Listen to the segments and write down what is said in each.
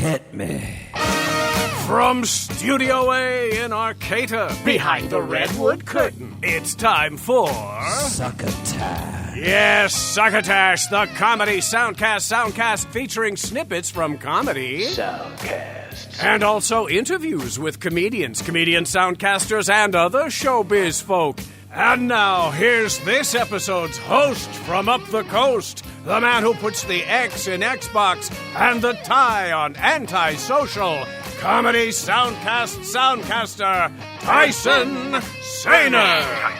Hit me. From Studio A in Arcata, behind the redwood curtain, it's time for... Succotash. Yes, Succotash, the comedy soundcast featuring snippets from comedy. Soundcast. And also interviews with comedians, comedian soundcasters, and other showbiz folk. And now, here's this episode's host from up the coast, the man who puts the X in Xbox and the tie on antisocial, comedy soundcaster, Tyson Saner.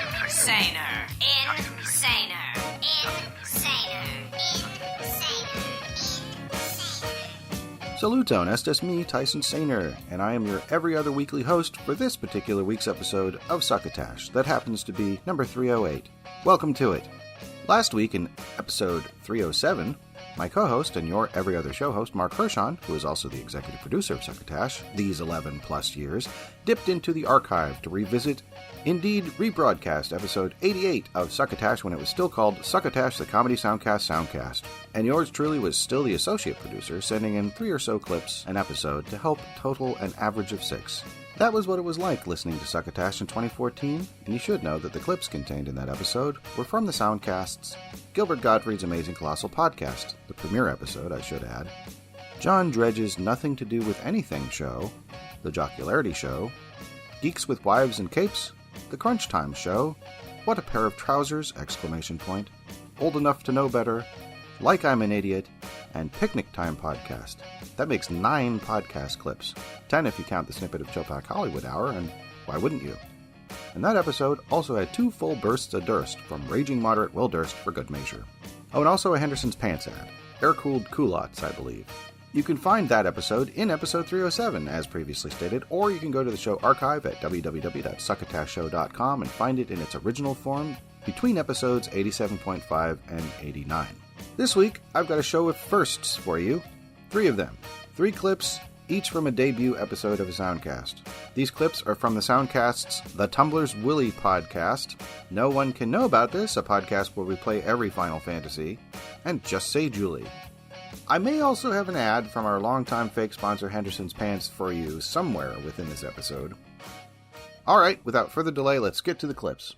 Saluton, estas me, Tyson Saner, and I am your every other weekly host for this particular week's episode of Succotash, that happens to be number 308. Welcome to it. Last week in episode 307, my co-host and your every other show host, Marc Hershon, who is also the executive producer of Succotash these 11 plus years, dipped into the archive to revisit, indeed rebroadcast, episode 88 of Succotash when it was still called Succotash, the Comedy Soundcast. And yours truly was still the associate producer, sending in 3 or so clips an episode to help total an average of 6. That was what it was like listening to Succotash in 2014, and you should know that the clips contained in that episode were from the Soundcast's Gilbert Gottfried's Amazing Colossal Podcast, the premiere episode, I should add, John Dredge's Nothing to Do with Anything show, The Jocularity Show, Geeks with Wives and Capes, The Crunch Time Show, What a Pair of Trousers! Old Enough to Know Better, Like I'm an Idiot, and Picnic Time Podcast. That makes 9 podcast clips, 10 if you count the snippet of Chilpack Hollywood Hour, and why wouldn't you? And that episode also had 2 full bursts of Durst from Raging Moderate Will Durst for good measure. Oh, and also a Henderson's Pants ad. Air-cooled culottes, I believe. You can find that episode in episode 307, as previously stated, or you can go to the show archive at www.succotashshow.com and find it in its original form between episodes 87.5 and 89. This week, I've got a show of firsts for you. 3 of them. 3 clips, each from a debut episode of a Soundcast. These clips are from the Soundcast's The Tumbler's Willy podcast, No One Can Know About This, a podcast where we play every Final Fantasy, and Just Say Julie. I may also have an ad from our longtime fake sponsor Henderson's Pants for you somewhere within this episode. Alright, without further delay, let's get to the clips.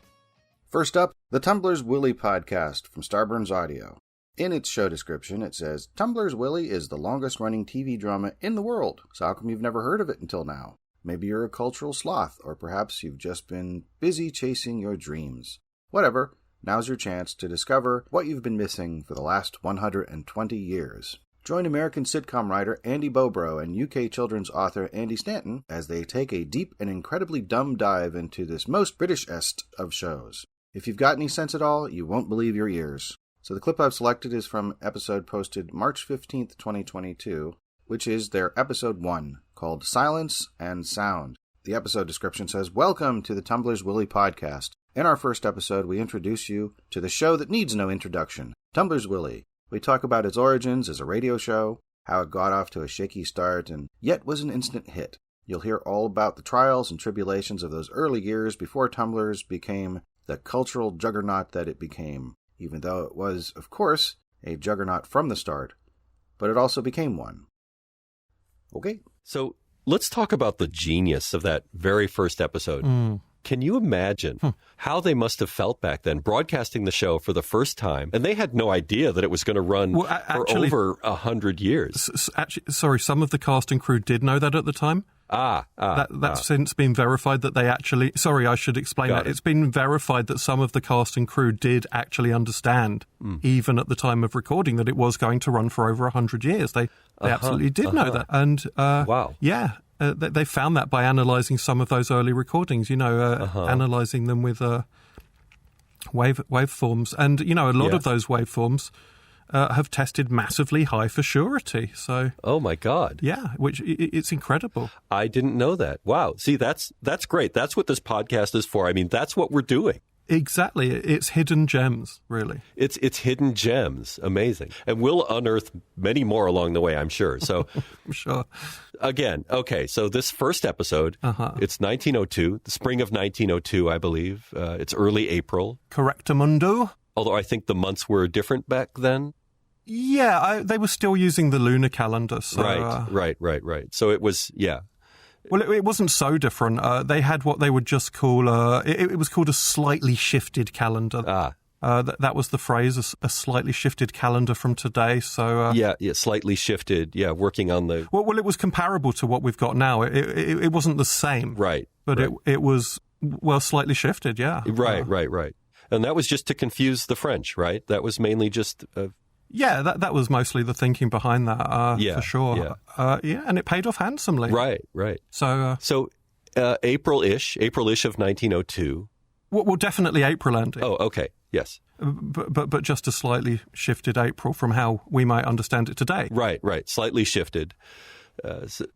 First up, The Tumbler's Willy podcast from Starburns Audio. In its show description, it says, Tumbler's Willy is the longest-running TV drama in the world, so how come you've never heard of it until now? Maybe you're a cultural sloth, or perhaps you've just been busy chasing your dreams. Whatever, now's your chance to discover what you've been missing for the last 120 years. Join American sitcom writer Andy Bobrow and UK children's author Andy Stanton as they take a deep and incredibly dumb dive into this most British-est of shows. If you've got any sense at all, you won't believe your ears. So the clip I've selected is from episode posted March 15th, 2022, which is their episode 1, called Silence and Sound. The episode description says, Welcome to the Tumbler's Willy podcast. In our first episode, we introduce you to the show that needs no introduction, Tumbler's Willy. We talk about its origins as a radio show, how it got off to a shaky start, and yet was an instant hit. You'll hear all about the trials and tribulations of those early years before Tumblr's became the cultural juggernaut that it became. Even though it was, of course, a juggernaut from the start, but it also became one. Okay. So let's talk about the genius of that very first episode. Can you imagine how they must have felt back then, broadcasting the show for the first time, and they had no idea that it was going to run for over 100 years? Sorry, some of the cast and crew did know that at the time. That's since been verified that they actually... Sorry, I should explain that. It's been verified that some of the cast and crew did actually understand, even at the time of recording, that it was going to run for over 100 years. They absolutely did know that. And wow. Yeah, they found that by analysing some of those early recordings, analysing them with waveforms. And, a lot of those waveforms have tested massively high for surety. So, oh my God, yeah, which it's incredible. I didn't know that. Wow, see, that's great. That's what this podcast is for. I mean, that's what we're doing. Exactly, it's hidden gems, really. It's hidden gems, amazing, and we'll unearth many more along the way, I'm sure. So, sure. Again, okay. So this first episode, it's 1902, the spring of 1902, I believe. It's early April. Correctamundo. Although I think the months were different back then. Yeah, they were still using the lunar calendar. So, Right. So it was, yeah. Well, it wasn't so different. They had what they would just call, it was called a slightly shifted calendar. That was the phrase, a slightly shifted calendar from today. So yeah, slightly shifted. Yeah, working on the... Well, it was comparable to what we've got now. It wasn't the same. Right. But it was, well, slightly shifted, yeah. Right. And that was just to confuse the French, right? That was mainly just... Yeah, that was mostly the thinking behind that, for sure. Yeah. And it paid off handsomely. Right. So April-ish of 1902. Well, definitely April, Andy. Oh, okay, yes. But just a slightly shifted April from how we might understand it today. Right, slightly shifted. So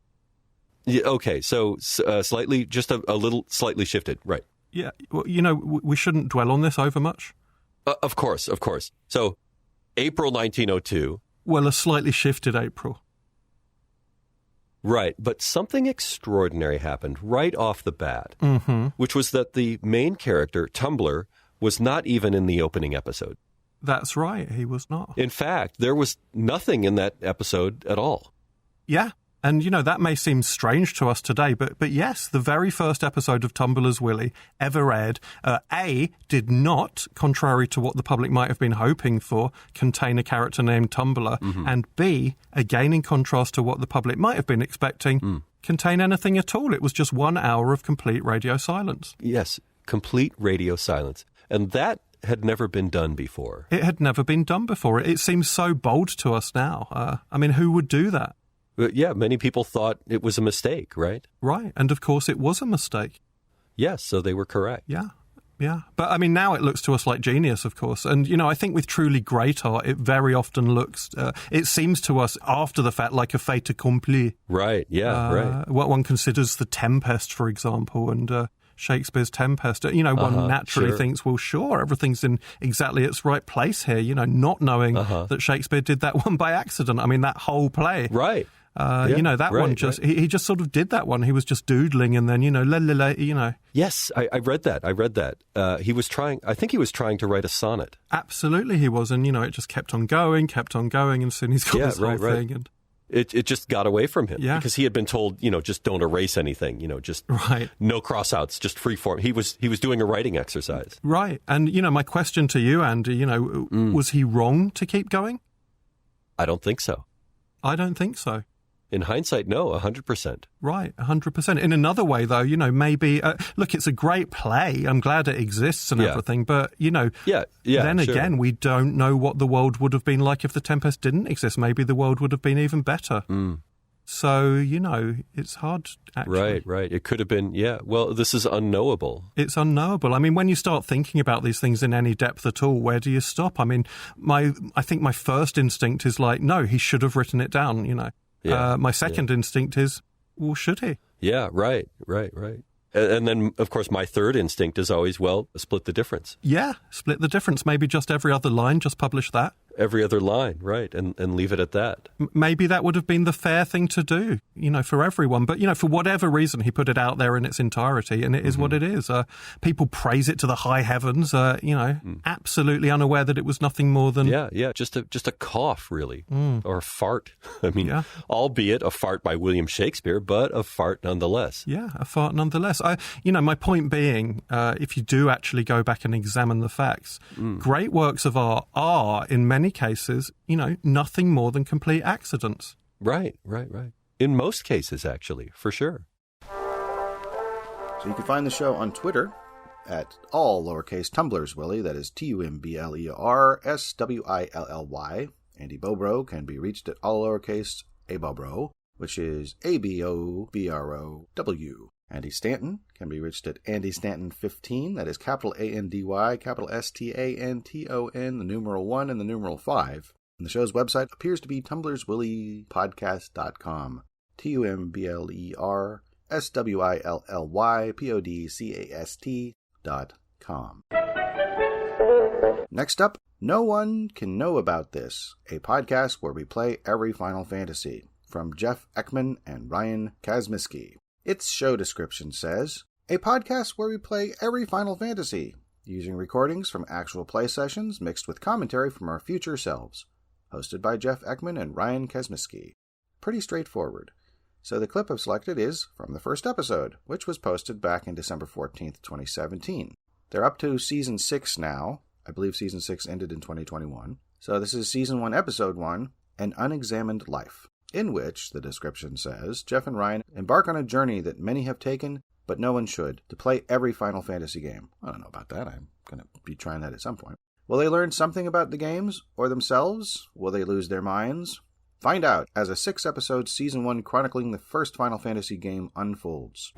slightly, just a little slightly shifted, right. Yeah, well, we shouldn't dwell on this over much. Of course. So, April 1902. Well, a slightly shifted April. Right, but something extraordinary happened right off the bat, which was that the main character, Tumbler, was not even in the opening episode. That's right, he was not. In fact, there was nothing in that episode at all. Yeah. And, that may seem strange to us today, but yes, the very first episode of Tumbler's Willy ever aired, A, did not, contrary to what the public might have been hoping for, contain a character named Tumbler, and B, again in contrast to what the public might have been expecting, contain anything at all. It was just 1 hour of complete radio silence. Yes, complete radio silence. And that had never been done before. It had never been done before. It seems so bold to us now. Who would do that? Yeah, many people thought it was a mistake, right? Right, and of course it was a mistake. Yes, so they were correct. Yeah. But now it looks to us like genius, of course. And, I think with truly great art, it very often looks, it seems to us after the fact like a fait accompli. Right, right. What one considers the Tempest, for example, and Shakespeare's Tempest. One naturally thinks, well, sure, everything's in exactly its right place here, not knowing that Shakespeare did that one by accident. That whole play. Right. One just, he just sort of did that one. He was just doodling and then, Yes, I read that. I think he was trying to write a sonnet. Absolutely he was. And, it just kept on going. And soon he's got this whole thing. And It just got away from him. Yeah. Because he had been told, just don't erase anything, just no cross-outs, just free form. He was doing a writing exercise. Right. And, my question to you, Andy, was he wrong to keep going? I don't think so. I don't think so. In hindsight, no, 100%. Right, 100%. In another way, though, maybe, look, it's a great play. I'm glad it exists and everything, but, then again, we don't know what the world would have been like if the Tempest didn't exist. Maybe the world would have been even better. So, it's hard, actually. Right. It could have been, well, this is unknowable. It's unknowable. When you start thinking about these things in any depth at all, where do you stop? I think my first instinct is like, no, he should have written it down, My second instinct is, well, should he? Yeah, right. And then, of course, my third instinct is always, well, split the difference. Yeah, split the difference. Maybe just every other line, just publish that. Every other line, right, and leave it at that. Maybe that would have been the fair thing to do, for everyone. But, for whatever reason, he put it out there in its entirety, and it is what it is. People praise it to the high heavens, absolutely unaware that it was nothing more than... Yeah, just a cough, really, or a fart. Albeit a fart by William Shakespeare, but a fart nonetheless. Yeah, a fart nonetheless. My point being, if you do actually go back and examine the facts, great works of art are, in many cases, nothing more than complete accidents. Right. In most cases, actually, for sure. So you can find the show on Twitter at all lowercase Tumblers Willy, that is TumblersWilly. Andy Bobrow can be reached at all lowercase Abobrow, which is ABOBROW. Andy Stanton can be reached at Andy Stanton 15, that is capital ANDY, capital STANTON, the numeral 1 and the numeral 5. And the show's website appears to be tumblerswillypodcast.com. TumblersWillyPodcast.com. Next up, No One Can Know About This, a podcast where we play every Final Fantasy, from Jeff Ekman and Ryan Kazmiski. Its show description says, a podcast where we play every Final Fantasy, using recordings from actual play sessions mixed with commentary from our future selves. hosted by Jeff Ekman and Ryan Kazmiski. Pretty straightforward. So the clip I've selected is from the first episode, which was posted back in December 14th, 2017. They're up to Season 6 now. I believe Season 6 ended in 2021. So this is Season 1, Episode 1, An Unexamined Life, in which, the description says, Jeff and Ryan embark on a journey that many have taken, but no one should, to play every Final Fantasy game. I don't know about that. I'm going to be trying that at some point. Will they learn something about the games, or themselves? Will they lose their minds? Find out as a 6-episode Season 1 chronicling the first Final Fantasy game unfolds.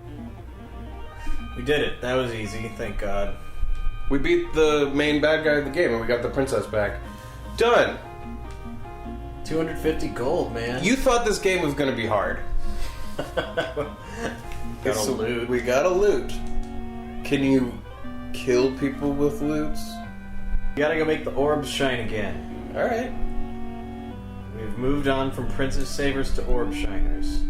We did it. That was easy, thank God. We beat the main bad guy of the game and we got the princess back. Done! 250 gold, man. You thought this game was going to be hard. Gotta loot. We gotta loot. Can you kill people with loots? You gotta go make the orbs shine again. Alright. We've moved on from Princess Savers to Orb Shiners.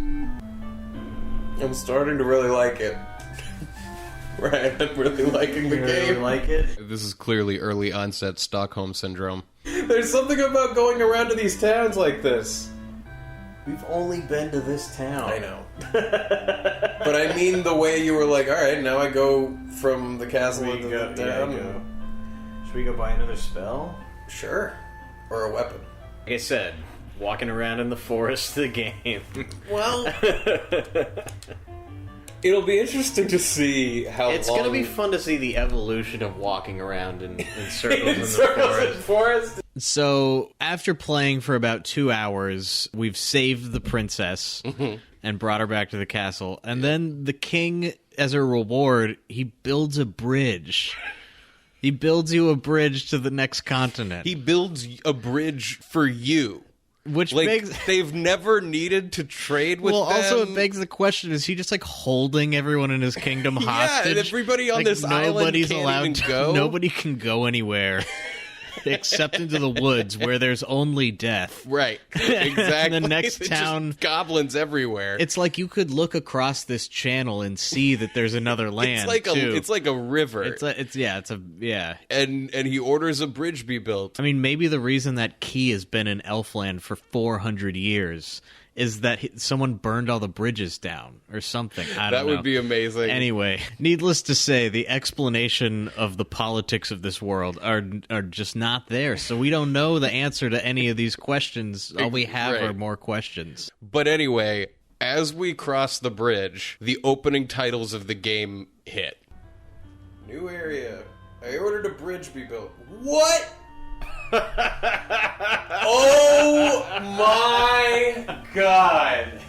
I'm starting to really like it. Right, I'm really liking the game. Really like it? This is clearly early onset Stockholm Syndrome. There's something about going around to these towns like this. We've only been to this town. I know. But I mean the way you were like, alright, now I go from the castle into the town. Should we go buy another spell? Sure. Or a weapon. Like I said, walking around in the forest of the game. Well, it'll be interesting to see how it's long... going to be fun to see the evolution of walking around in circles in the circles in forest. So, after playing for about 2 hours, we've saved the princess and brought her back to the castle. And then the king, as a reward, he builds a bridge. He builds you a bridge to the next continent. He builds a bridge for you. Which like, begs... they've never needed to trade with them. Well, also it begs the question, is he just like holding everyone in his kingdom hostage? Yeah, and everybody on this island can't even go. Nobody can go anywhere except into the woods where there's only death. Right, exactly. And the next town... just goblins everywhere. It's like you could look across this channel and see that there's another land, It's like a river. Yeah. And he orders a bridge be built. I mean, maybe the reason that Key has been in Elfland for 400 years is that someone burned all the bridges down or something. I don't know. That would be amazing. Anyway, needless to say, the explanation of the politics of this world are just not there. So we don't know the answer to any of these questions. All we have are more questions. But anyway, as we cross the bridge, the opening titles of the game hit. New area. I ordered a bridge be built. What? Oh my God.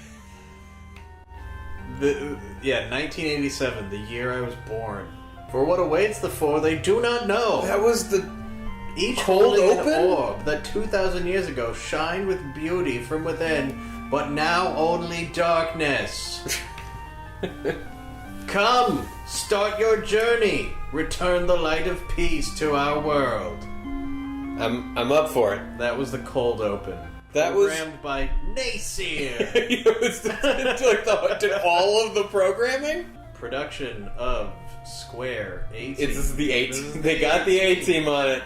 1987, the year I was born. For what awaits the four, they do not know. That was the each cold holding open? an orb that 2,000 years ago shined with beauty from within, but now only darkness. Come, start your journey. Return the light of peace to our world. I'm up for it. That was the cold open. That was programmed by Nacier. Did all of the programming? Production of Square A-Team. This is the A-Team. They got the A-Team on it.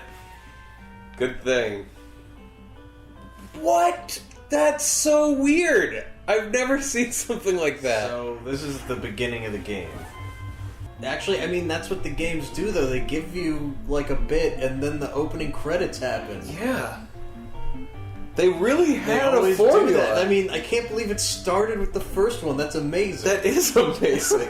Good thing. What? That's so weird. I've never seen something like that. So this is the beginning of the game. Actually, I mean, that's what the games do, though. They give you, like, a bit, and then the opening credits happen. Yeah. They really had a formula. Do that. I mean, I can't believe it started with the first one. That's amazing. That is amazing.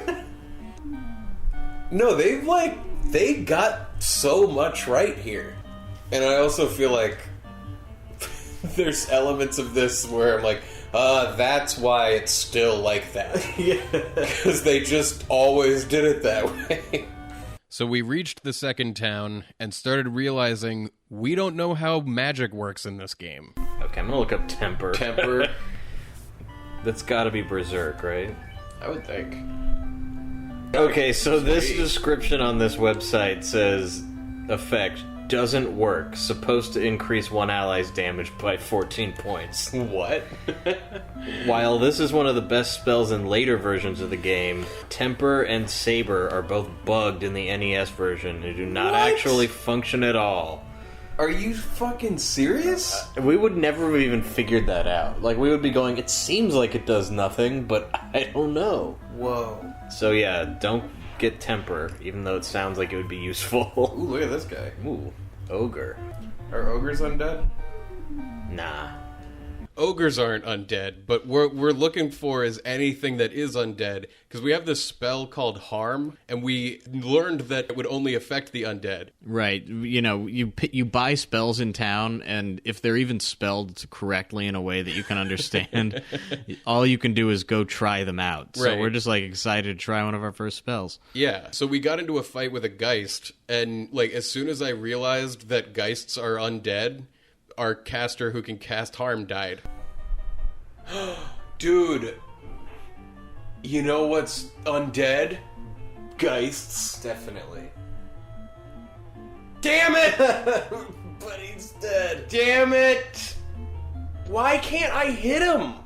No, they got so much right here. And I also feel like there's elements of this where I'm like, that's why it's still like that. Yeah. Because they just always did it that way. So we reached the second town and started realizing we don't know how magic works in this game. Okay, I'm gonna look up Temper. Temper. That's gotta be Berserk, right? I would think. Okay, so this description on this website says, effect doesn't work. Supposed to increase one ally's damage by 14 points. What? While this is one of the best spells in later versions of the game, Temper and Saber are both bugged in the NES version and do not actually function at all. Are you fucking serious? We would never have even figured that out. Like, we would be going, it seems like it does nothing, but I don't know. Whoa. So yeah, don't get temper, even though it sounds like it would be useful. Ooh, look at this guy. Ooh, ogre. Are ogres undead? Nah. Ogres aren't undead, but we're looking for is anything that is undead, because we have this spell called Harm, and we learned that it would only affect the undead. Right. You know, you buy spells in town, and if they're even spelled correctly in a way that you can understand, all you can do is go try them out. So Right. we're just, like, excited to try one of our first spells. Yeah, so we got into a fight with a Geist, and, like, as soon as I realized that Geists are undead, our caster who can cast Harm died. Dude. You know what's undead? Geists. Definitely. Damn it! But he's dead. Damn it! Why can't I hit him?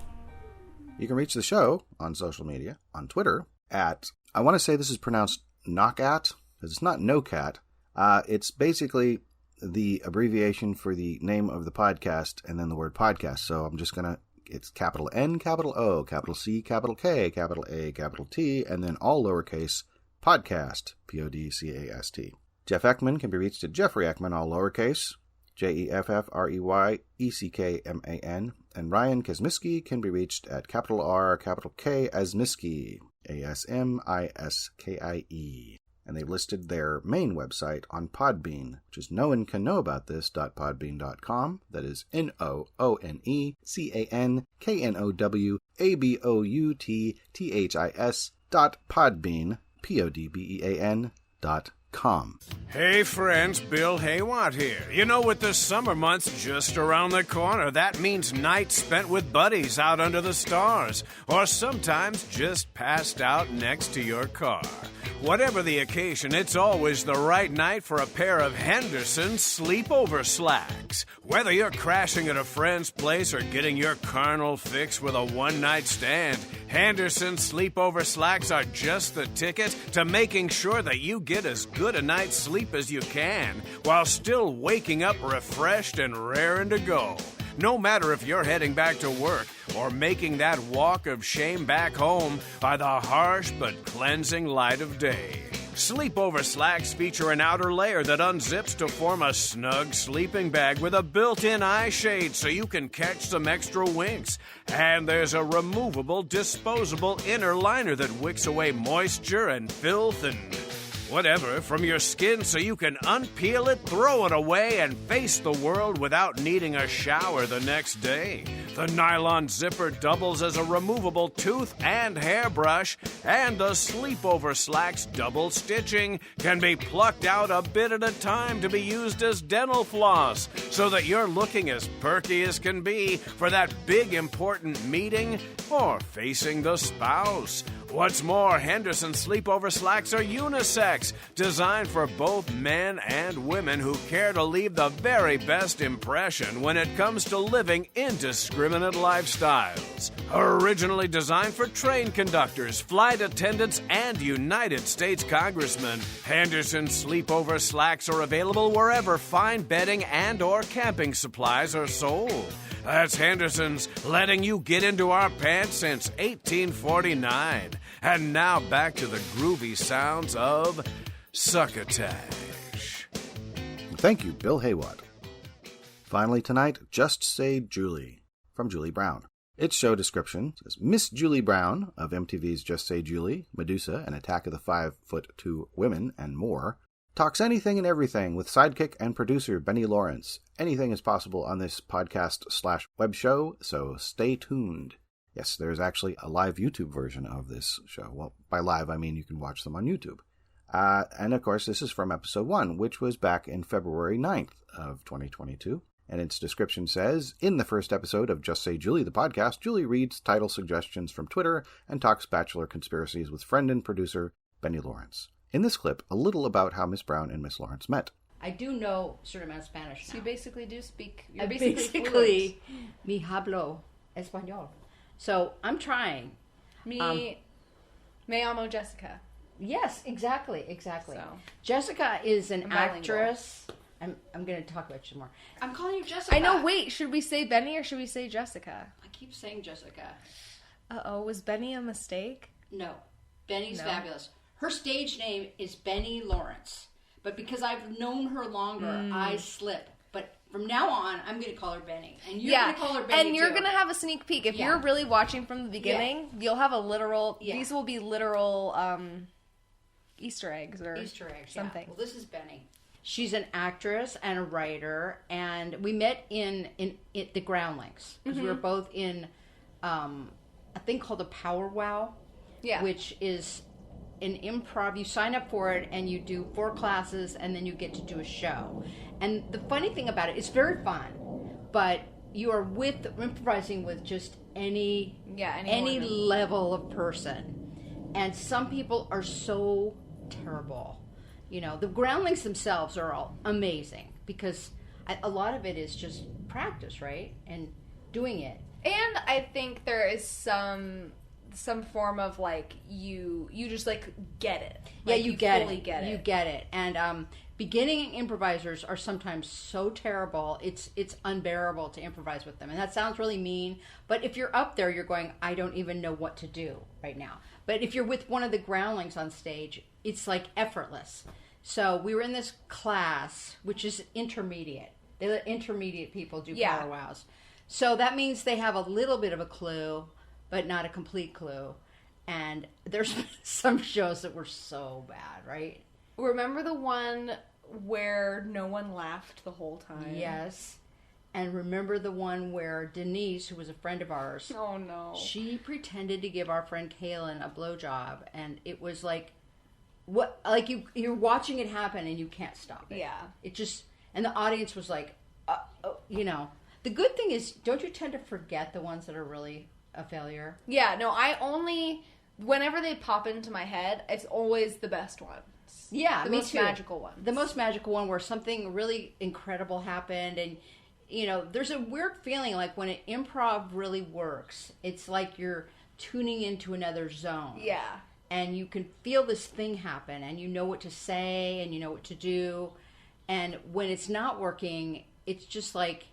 You can reach the show on social media, on Twitter, at, I want to say this is pronounced Knockat, because it's not No Cat. It's basically the abbreviation for the name of the podcast and then the word podcast. So I'm just going to, it's capital N, capital O, capital C, capital K, capital A, capital T, and then all lowercase podcast, P-O-D-C-A-S-T. Jeff Ekman can be reached at Jeffrey Ekman, all lowercase, Jeffreyekman, and Ryan Kazmiski can be reached at capital R, capital K, Asmiskie, A-S-M-I-S-K-I-E. And they've listed their main website on Podbean, which is noonekanowaboutthis.podbean.com. That is NOONECANOWABOUTTHIS.podbean, PODBEAN.com. Hey friends, Bill Haywatt here. You know, with the summer months just around the corner, that means nights spent with buddies out under the stars, or sometimes just passed out next to your car. Whatever the occasion, it's always the right night for a pair of Henderson sleepover slacks. Whether you're crashing at a friend's place or getting your carnal fix with a one-night stand, Henderson sleepover slacks are just the ticket to making sure that you get as good a night's sleep as you can, while still waking up refreshed and raring to go. No matter if you're heading back to work or making that walk of shame back home by the harsh but cleansing light of day. Sleepover slacks feature an outer layer that unzips to form a snug sleeping bag with a built-in eye shade so you can catch some extra winks. And there's a removable, disposable inner liner that wicks away moisture and filth and whatever from your skin so you can unpeel it, throw it away, and face the world without needing a shower the next day. The nylon zipper doubles as a removable tooth and hairbrush, and the sleepover slacks double stitching can be plucked out a bit at a time to be used as dental floss, so that you're looking as perky as can be for that big important meeting or facing the spouse. What's more, Henderson sleepover slacks are unisex, designed for both men and women who care to leave the very best impression when it comes to living indiscriminate lifestyles. Originally designed for train conductors, flight attendants, and United States congressmen, Henderson sleepover slacks are available wherever fine bedding and or camping supplies are sold. That's Henderson's, letting you get into our pants since 1849. And now back to the groovy sounds of Succotash. Thank you, Bill Haywatt. Finally tonight, Just Say Julie, from Julie Brown. Its show description says, Miss Julie Brown of MTV's Just Say Julie, Medusa, and Attack of the 5'2" Women, and more, talks anything and everything with sidekick and producer Benny Lawrence. Anything is possible on this podcast/web show, so stay tuned. Yes, there's actually a live YouTube version of this show. Well, by live, I mean you can watch them on YouTube. And of course, this is from episode 1, which was back in February 9th of 2022. And its description says, in the first episode of Just Say Julie, the podcast, Julie reads title suggestions from Twitter and talks Bachelor conspiracies with friend and producer Benny Lawrence. In this clip, a little about how Miss Brown and Miss Lawrence met. I do know a certain amount of Spanish now. So you basically do speak. You're basically mi hablo español. So I'm trying. Me llamo Jessica. Yes, exactly. So. Jessica is an actress I'm going to talk about you more. I'm calling you Jessica. I know. Wait, should we say Benny or should we say Jessica? I keep saying Jessica. Uh-oh, was Benny a mistake? No. Benny's fabulous. Her stage name is Benny Lawrence. But because I've known her longer, I slip. But from now on, I'm going to call her Benny. And you're going to call her Benny, and you're going to have a sneak peek. If you're really watching from the beginning, you'll have a literal... These will be literal Easter eggs or something. Well, this is Benny. She's an actress and a writer, and we met in the Groundlings. Because we were both in a thing called a Power Wow, which is an improv. You sign up for it, and you do 4 classes, and then you get to do a show. And the funny thing about it, it's very fun, but you are improvising with just any level of person. And some people are so terrible. You know, the Groundlings themselves are all amazing because a lot of it is just practice, right? And doing it. And I think there is some form of like you just like get it. Like, you get it. You get it. And beginning improvisers are sometimes so terrible, it's unbearable to improvise with them. And that sounds really mean, but if you're up there, you're going, I don't even know what to do right now. But if you're with one of the Groundlings on stage, it's like effortless. So we were in this class, which is intermediate. They let intermediate people do Power Wows. So that means they have a little bit of a clue, but not a complete clue. And there's some shows that were so bad, right? Remember the one where no one laughed the whole time? Yes. And remember the one where Denise, who was a friend of ours, oh no, she pretended to give our friend Kaylin a blowjob, and it was like, what? Like you're watching it happen and you can't stop it. Yeah. It just, and the audience was like, you know. The good thing is, don't you tend to forget the ones that are really a failure? Yeah. No, whenever they pop into my head, it's always the best ones. Yeah, the most magical ones. The most magical one where something really incredible happened, and you know, there's a weird feeling like when an improv really works, it's like you're tuning into another zone. Yeah. And you can feel this thing happen, and you know what to say, and you know what to do. And when it's not working, it's just like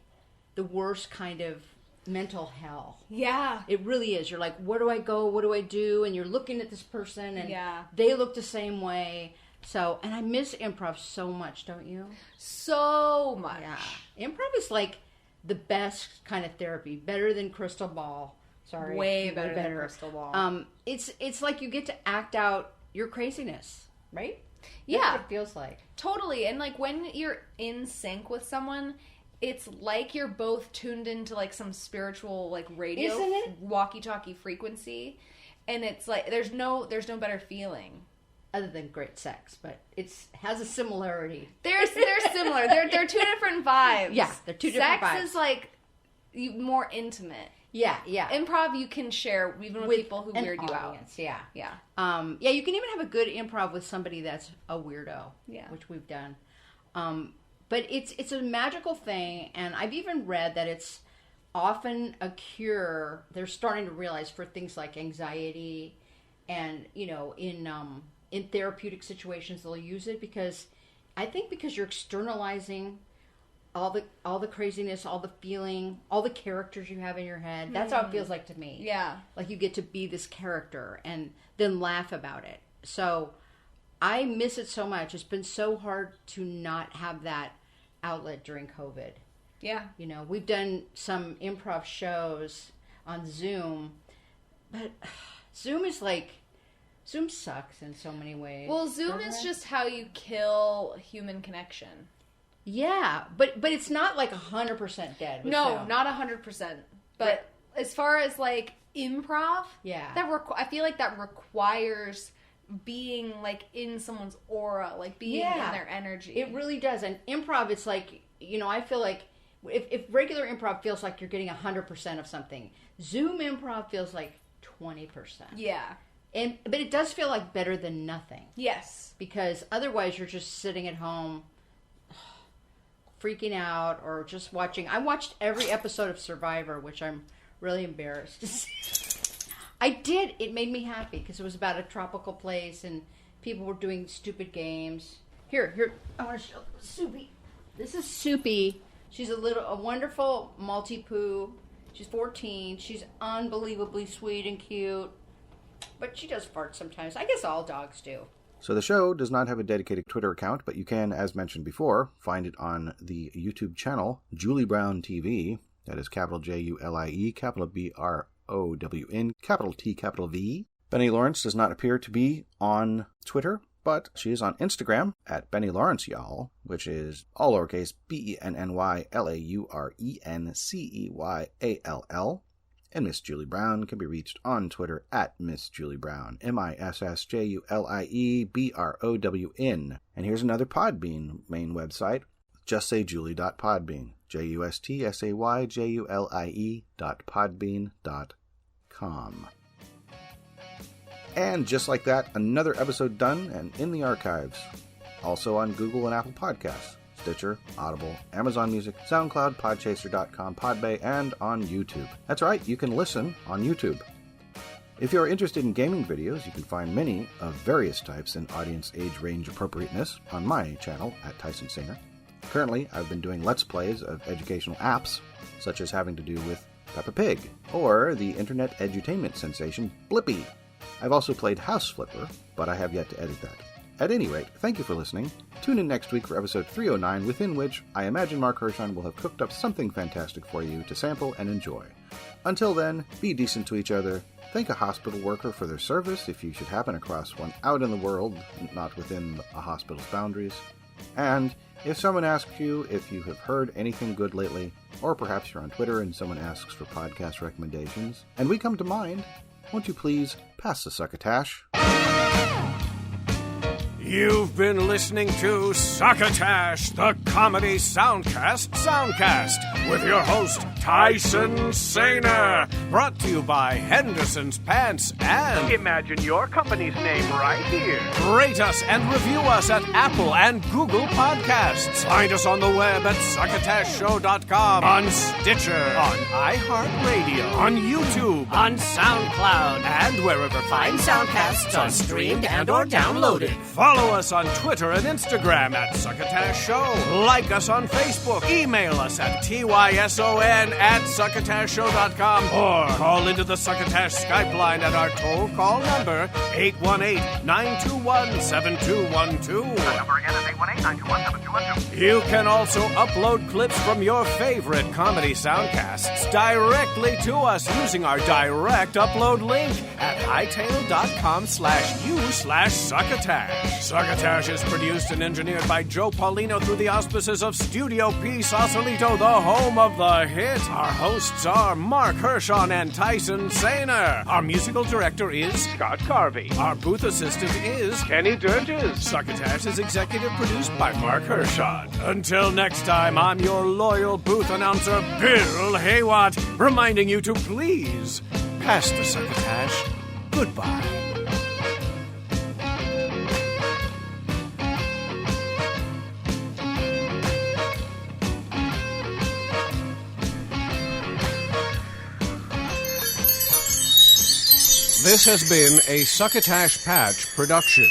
the worst kind of mental hell. Yeah. It really is. You're like, where do I go? What do I do? And you're looking at this person, and they look the same way. So, and I miss improv so much, don't you? So much. Yeah. Improv is like the best kind of therapy, better than crystal ball. Sorry. Way better than crystal ball. It's like you get to act out your craziness, right? Yeah. That's what it feels like. Totally. And like when you're in sync with someone, it's like you're both tuned into like some spiritual like radio walkie-talkie frequency, and it's like there's no better feeling other than great sex, but it has a similarity. They're similar. They're two different vibes. Yeah, they're two different vibes. Sex is like more intimate. Yeah. Improv you can share even with people who weird you out. Yeah. Yeah. You can even have a good improv with somebody that's a weirdo. Yeah. Which we've done. But it's a magical thing, and I've even read that it's often a cure. They're starting to realize for things like anxiety, and you know, in therapeutic situations they'll use it because you're externalizing all the craziness, all the feeling, all the characters you have in your head. That's how it feels like to me. Yeah, like you get to be this character and then laugh about it. So I miss it so much. It's been so hard to not have that outlet during COVID. Yeah. You know, we've done some improv shows on Zoom, but Zoom sucks in so many ways. Well, Zoom is just how you kill human connection. Yeah, but it's not like 100% dead. No, not 100%. But as far as like improv, I feel like that requires being like in someone's aura, like being in their energy. It really does. And improv, it's like, you know, I feel like if regular improv feels like you're getting 100% of something, Zoom improv feels like 20%. Yeah. But it does feel like better than nothing. Yes. Because otherwise you're just sitting at home freaking out or just watching. I watched every episode of Survivor, which I'm really embarrassed to see. I did. It made me happy because it was about a tropical place and people were doing stupid games. Here. I want to show Subi. This is Soupy. She's a wonderful Maltipoo. She's 14. She's unbelievably sweet and cute. But she does fart sometimes. I guess all dogs do. So the show does not have a dedicated Twitter account, but you can, as mentioned before, find it on the YouTube channel, Julie Brown TV. That is capital Julie, capital BROWN, capital T, capital V. Benny Lawrence does not appear to be on Twitter, but she is on Instagram at Benny Lawrence Y'all, which is all lowercase BennyLaurenceyall. And Miss Julie Brown can be reached on Twitter at Miss Julie Brown, MissJulieBrown. And here's another Podbean main website, justsayjulie.podbean, justsayjulie.podbean.com. And just like that, another episode done and in the archives. Also on Google and Apple Podcasts, Stitcher, Audible, Amazon Music, SoundCloud, Podchaser.com, Podbay, and on YouTube. That's right, you can listen on YouTube. If you're interested in gaming videos, you can find many of various types and audience age range appropriateness on my channel at Tyson Saner. Currently, I've been doing Let's Plays of educational apps, such as having to do with Peppa Pig, or the internet edutainment sensation Blippi. I've also played House Flipper, but I have yet to edit that. At any rate, thank you for listening. Tune in next week for episode 309, within which I imagine Marc Hershon will have cooked up something fantastic for you to sample and enjoy. Until then, be decent to each other. Thank a hospital worker for their service if you should happen across one out in the world, not within a hospital's boundaries. And if someone asks you if you have heard anything good lately, or perhaps you're on Twitter and someone asks for podcast recommendations, and we come to mind, won't you please pass the Succotash? You've been listening to Succotash, the comedy soundcast, with your host, Tyson Saner. Brought to you by Henderson's Pants and... Imagine your company's name right here. Rate us and review us at Apple and Google Podcasts. Find us on the web at succotashshow.com, on Stitcher, on iHeartRadio, on YouTube, on SoundCloud, and wherever fine soundcasts are streamed and or downloaded. Follow us on Twitter and Instagram at Succotash Show. Like us on Facebook. Email us at tysone@succotashshow.com or call into the Succotash Skype line at our toll call number 818-921-7212. The number again is 818-921-7212. You can also upload clips from your favorite comedy soundcasts directly to us using our direct upload link at hightail.com/u/Succotash. Succotash is produced and engineered by Joe Paulino through the auspices of Studio P Sausalito, the home of the hit. Our hosts are Marc Hershon and Tyson Saner. Our musical director is Scott Carvey. Our booth assistant is Kenny Durges. Succotash is executive produced by Marc Hershon. Until next time, I'm your loyal booth announcer, Bill Haywatt, reminding you to please pass the Succotash. Goodbye. This has been a Succotash Patch production.